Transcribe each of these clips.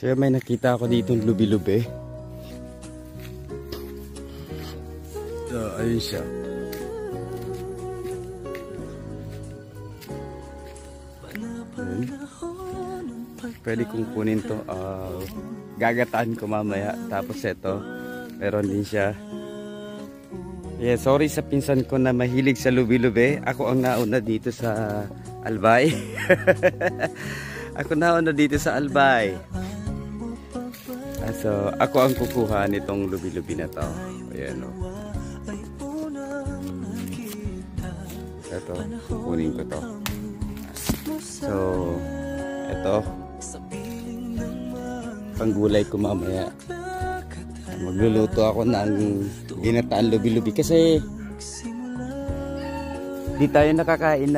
So may nakita ako dito ng lubi-lubi. So ayun siya. Ayun. Pwede kong kunin to. Gagataan ko mamaya. Tapos ito, meron din siya. Yeah, sorry sa pinsan ko na mahilig sa lubi-lubi. Ako ang nauna dito sa Albay. Ako nauna dito sa Albay. So, ako ang kukuha nitong lubi-lubi na to. Ayan o. Ito, kukunin ko to. So, ito. Panggulay ko mamaya. Magluluto ako ng ginataan lubi-lubi kasi di tayo nakakain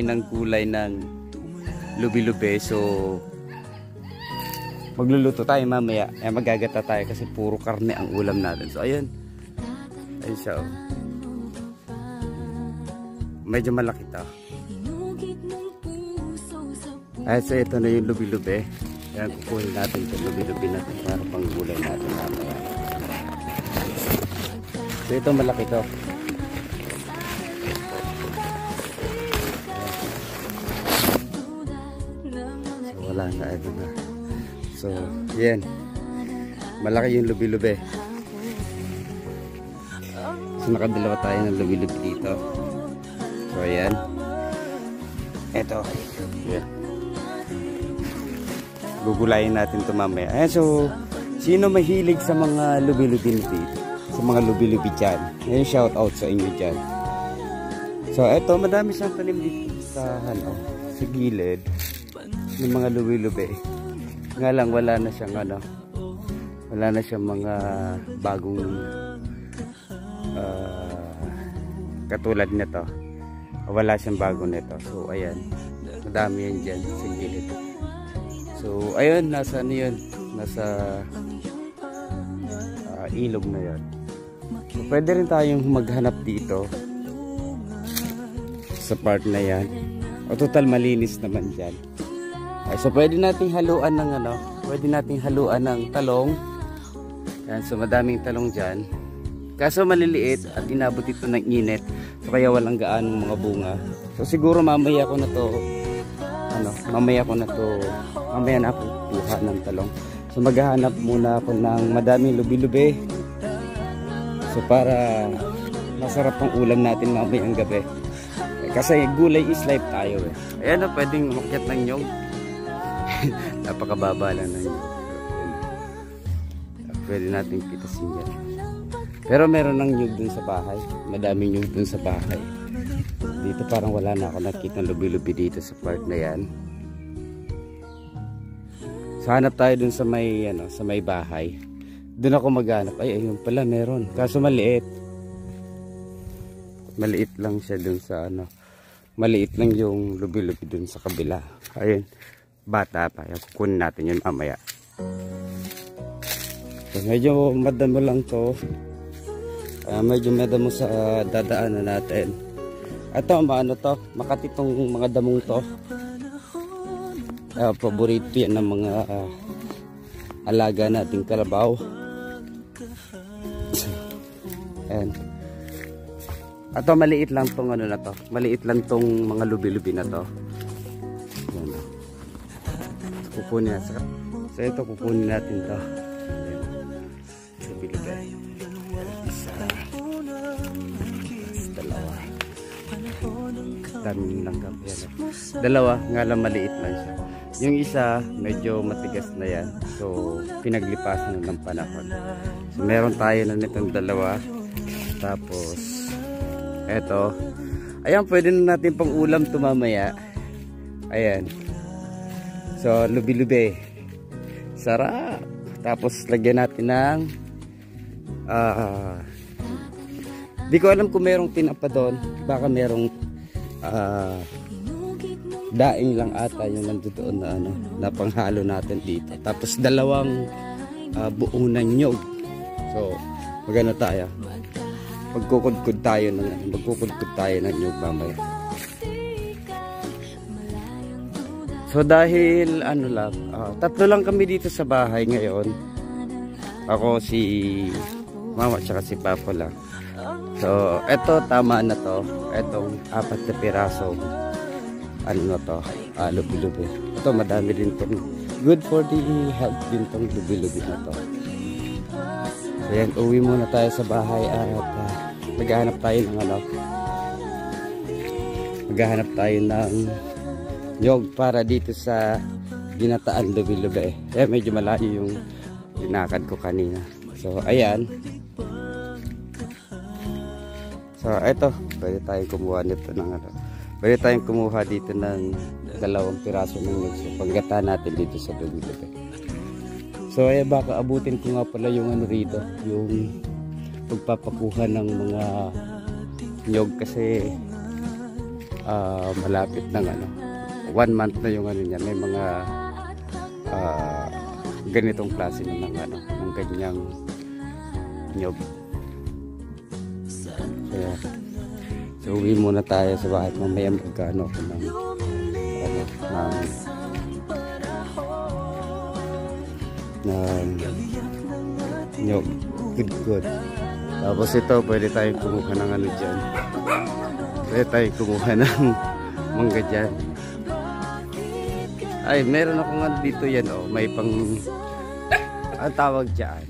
ng gulay ng lubi-lubi. So magluluto tayo mamaya. Magagata tayo kasi puro karne ang ulam natin. So ayun. Ayun siya. Medyo malaki to. So ito na yung lubi-lubi. Kaya kukuhin natin itong lubi-lubi natin para pang gulay natin mamaya. So ito malaki to. So wala na ito na. So yan. Malaki yung lubi-lubi. So nakadalawa tayo ng lubi-lubi dito. So ayan. Ito. Yeah. Gugulayin natin ito mamaya. Ayan, so, sino mahilig sa mga lubi-lubi dito? Sa mga lubi-lubi dyan. Ayan, shout out sa inyo dyan. So, eto, madami siyang tanim dito sa, sa gilid ng mga lubi-lubi. Nga lang, wala na siyang mga bagong katulad nito. Wala siyang bago nito. So, ayan. Madami yan dyan sa gilid. So, ayun, nasa ilog na yan. So, pwede rin tayong maghanap dito sa part na yan. O, total malinis naman dyan. So, pwede nating haluan ng talong. Yan, so, madaming talong dyan. Kaso maliliit at inabot ito ng init. So, kaya walang gaanong mga bunga. So, siguro mamaya ko na ako kuha ng talong. So maghahanap muna ako ng madaming lubi-lubi. So para masarap ang ulam natin mamayang gabi. Kasi gulay is life tayo eh. Ayan na, pwedeng umakyat ng nyog. Napakababa lang ng nyog. Pwede natin pitasin yan. Pero meron ng nyog dun sa bahay. Madaming nyog dun sa bahay. Dito parang wala na ako nakita ng lubi-lubi dito sa part na yan. So hanap tayo dun sa may bahay. Dun ako maghanap. Ay, ayun pala meron. Kaso maliit. Maliit lang siya dun sa maliit lang yung lubi-lubi dun sa kabila. Ayun. Bata pa. Kukunin natin yun mamaya. So, medyo madamo lang to. Medyo madamo sa dadaanan natin. Ito, Makati tong mga damong to. Paborito yan ng mga alaga nating kalabaw. Ayan. Ito, maliit lang tong maliit lang tong mga lubi-lubi na to. Ayan. Kukunin natin. So ito, kukunin natin to. Lubi-lubi. Dalawa. Daming langgam. Dalawa, nga lang maliit lang siya. Yung isa, medyo matigas na yan. So, pinaglipasan ng panahon. So, meron tayo na nitong dalawa. Tapos, eto. Ayan, pwede na natin pang ulam ito mamaya. Ayan. So, lubi-lubi. Sarap. Tapos, lagyan natin ng di ko alam kung merong tinapa doon. Baka merong daing lang ata yung nandoon na panghalo natin dito. Tapos dalawang buong na nyog. So magano tayo, magkukudkud tayo ng nyog mamaya. So So dahil ano lang, tatlo lang kami dito sa bahay ngayon. Ako, si mama tsaka si papa lang. So eto, tama na to. Etong 4 na piraso, ano na to, lubi-lubi. Ito madami din tong, good for the health din tong lubi-lubi na to. So yan, uwi muna tayo sa bahay at maghahanap tayo ng maghahanap tayo ng nyog para dito sa ginataan lubi-lubi. Medyo malayo yung linakad ko kanina. So ayan. So eto, pwede tayong kumuha nito ng pwede tayong kumuha dito ng 2 piraso ng nyog. So panggata natin dito sa lubi-lubi. So ay baka abutin ko nga pala yung rito, yung pagpapakuha ng mga nyog kasi malapit ng 1 month na yung niya. May mga ganitong klase ng ng ganyang nyog. So uwi muna tayo sa bahay, mamaya magkano ko ng nyog. Good. Tapos ito, pwede tayong kumuha ng dyan. Pwede tayong kumuha ng mangga dyan. Ay, meron ako nga dito yan, may pang, ang tawag dyan,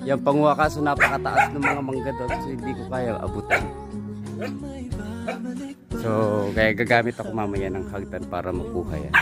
yung panguha, kaso napakataas ng mga mangga doon, so hindi ko kaya abutan. So kaya gagamit ako mamaya ng hagdan para makuha yan.